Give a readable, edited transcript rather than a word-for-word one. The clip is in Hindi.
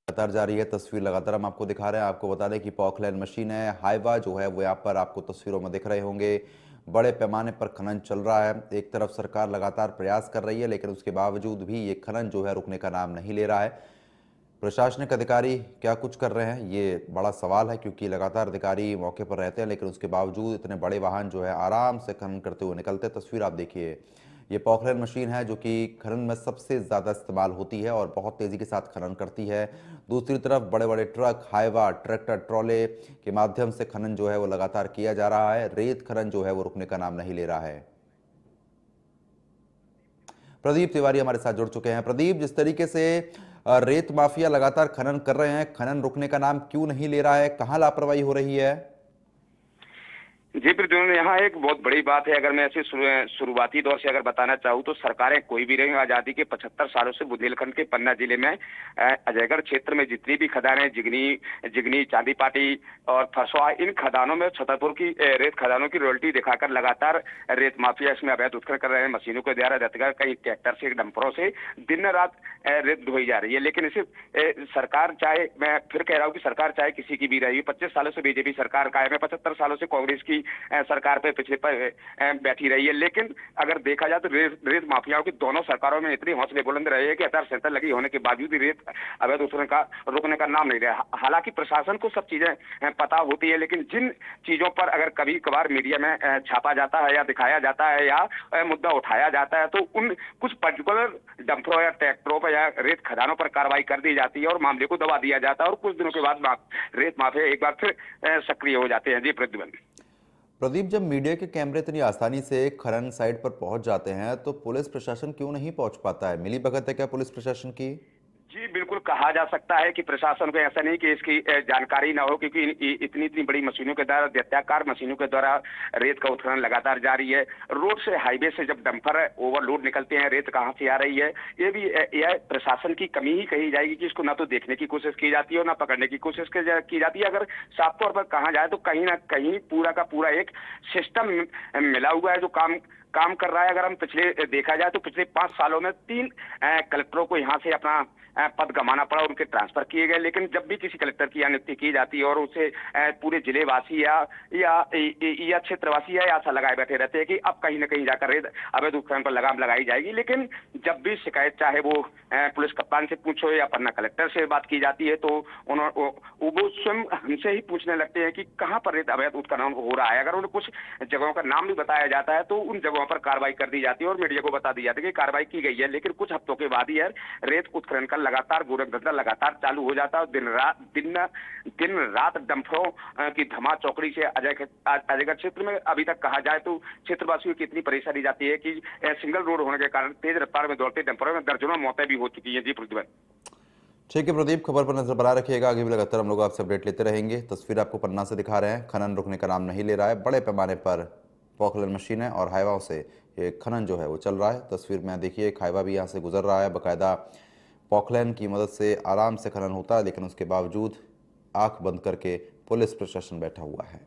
लगातार जारी है। तस्वीर लगातार हम आपको दिखा रहे हैं। आपको बता दें कि पॉकलैंड मशीन है, हाइवा जो है वो यहाँ पर आपको तस्वीरों में दिख रहे होंगे। बड़े पैमाने पर खनन चल रहा है। एक तरफ सरकार लगातार प्रयास कर रही है, लेकिन उसके बावजूद भी ये खनन जो है रुकने का नाम नहीं ले रहा है। प्रशासनिक अधिकारी क्या कुछ कर रहे हैं, ये बड़ा सवाल है, क्योंकि लगातार अधिकारी मौके पर रहते हैं, लेकिन उसके बावजूद इतने बड़े वाहन जो है आराम से खनन करते हुए निकलते हैं। तस्वीर आप देखिए, ये पॉकलैंड मशीन है जो कि खनन में सबसे ज़्यादा इस्तेमाल होती है और बहुत तेज़ी के साथ खनन करती है। दूसरी तरफ बड़े बड़े ट्रक, हाइवा, ट्रैक्टर, ट्रॉले के माध्यम से खनन जो है वो लगातार किया जा रहा है। रेत खनन जो है वो रुकने का नाम नहीं ले रहा है। प्रदीप तिवारी हमारे साथ जुड़ चुके हैं। प्रदीप, जिस तरीके से रेत माफिया लगातार खनन कर रहे हैं, खनन रुकने का नाम क्यों नहीं ले रहा है? कहां लापरवाही हो रही है? जी प्रद्युम्न, यहाँ एक बहुत बड़ी बात है। अगर मैं ऐसे शुरुआती दौर से अगर बताना चाहूँ तो सरकारें कोई भी रही, आजादी के 75 सालों से बुंदेलखंड के पन्ना जिले में अजयगढ़ क्षेत्र में जितनी भी खदानें, जिगनी, चांदीपाटी और फरसवा, इन खदानों में छतरपुर की रेत खदानों की रॉयल्टी दिखाकर लगातार रेत माफिया इसमें अवैध उत्खनन कर रहे हैं। मशीनों के द्वारा रतगर कई ट्रैक्टर से, डंपरों से दिन रात रेत ढोई जा रही है। लेकिन इसे सरकार चाहे, मैं फिर कह रहा हूँ कि सरकार चाहे किसी की भी रही, 25 सालों से बीजेपी सरकार कायम है, 75 सालों से कांग्रेस की सरकार पे पिछले पर बैठी रही है। लेकिन अगर देखा जाए तो रेत माफियाओं की दोनों सरकारों में इतनी हौसले बुलंद रहे हैं कि आचार संहिता लगी होने के बावजूद भी रेत अवैध उत्खनन का रुकने का नाम नहीं रहा। हालांकि प्रशासन को सब चीजें पता होती है, लेकिन जिन चीजों पर अगर कभी कभार मीडिया में छापा जाता है या दिखाया जाता है या मुद्दा उठाया जाता है, तो उन कुछ पर्टिकुलर डंपरों या ट्रैक्टरों पर या रेत खदानों पर कार्रवाई कर दी जाती है और मामले को दबा दिया जाता है और कुछ दिनों के बाद रेत माफिया एक बार फिर सक्रिय हो जाते हैं। जी प्रद्युम्न। प्रदीप, जब मीडिया के कैमरे इतनी आसानी से खनन साइट पर पहुंच जाते हैं, तो पुलिस प्रशासन क्यों नहीं पहुंच पाता है? मिली भगत है क्या पुलिस प्रशासन की? जी बिल्कुल, कहा जा सकता है कि प्रशासन को ऐसा नहीं कि इसकी जानकारी ना हो, क्योंकि इतनी इतनी बड़ी मशीनों के द्वारा, दैत्याकार मशीनों के द्वारा रेत का उत्खनन लगातार जारी है। रोड से, हाईवे से जब डंपर ओवरलोड निकलते हैं, रेत कहां से आ रही है, ये भी यह प्रशासन की कमी ही कही जाएगी कि इसको ना तो देखने की कोशिश की जाती है और ना पकड़ने की कोशिश की जाती है। अगर साफ तौर पर कहा जाए तो कहीं ना कहीं पूरा का पूरा एक सिस्टम मिला हुआ है जो काम कर रहा है। अगर हम देखा जाए तो पिछले 5 सालों में 3 कलेक्टरों को यहाँ से अपना पद गंवाना पड़ा, उनके ट्रांसफर किए गए। लेकिन जब भी किसी कलेक्टर की नियुक्ति की जाती है और उसे पूरे जिलेवासी या क्षेत्रवासी या आशा लगाए बैठे रहते हैं कि अब कहीं ना कहीं जाकर रेत अवैध उत्खनन पर लगाम लगाई जाएगी। लेकिन जब भी शिकायत, चाहे वो पुलिस कप्तान से पूछो या पन्ना कलेक्टर से बात की जाती है, तो वो स्वयं हमसे ही पूछने लगते हैं कि कहाँ पर रेत अवैध उत्खनन हो रहा है। अगर उन्हें कुछ जगहों का नाम भी बताया जाता है तो उन जगहों पर कार्रवाई कर दी जाती है और मीडिया को बता दी जाती है कि कार्रवाई की गई है। लेकिन कुछ हफ्तों के बाद ही रेत उत्खनन का लगातार गोरख धंधा लगातार चालू हो जाता है। दिन रात डंपरों की धमा चौकड़ी से अजयगढ़ क्षेत्र में अभी तक कहा जाए तो क्षेत्रवासियों की इतनी परेशानी जाती है कि सिंगल रोड होने के कारण तेज रफ्तार में दौड़ते डंपरों में दर्जनों मौतें भी हो चुकी हैं। जी प्रद्युम्न। ठीक है प्रदीप, खबर पर नजर बना रखिएगा। आगे भी लगातार हम लोग आपसे अपडेट लेते रहेंगे। तस्वीर आपको पन्ना से दिखा रहे हैं। खनन रुकने का नाम नहीं ले रहा है। बड़े पैमाने पर पॉकलैंड मशीनें और हाइवाओं से ये खनन जो है वो चल रहा है। तस्वीर में देखिए, एक हाइवा भी यहाँ से गुजर रहा है। बाकायदा पॉकलैंड की मदद से आराम से खनन होता है, लेकिन उसके बावजूद आंख बंद करके पुलिस प्रशासन बैठा हुआ है।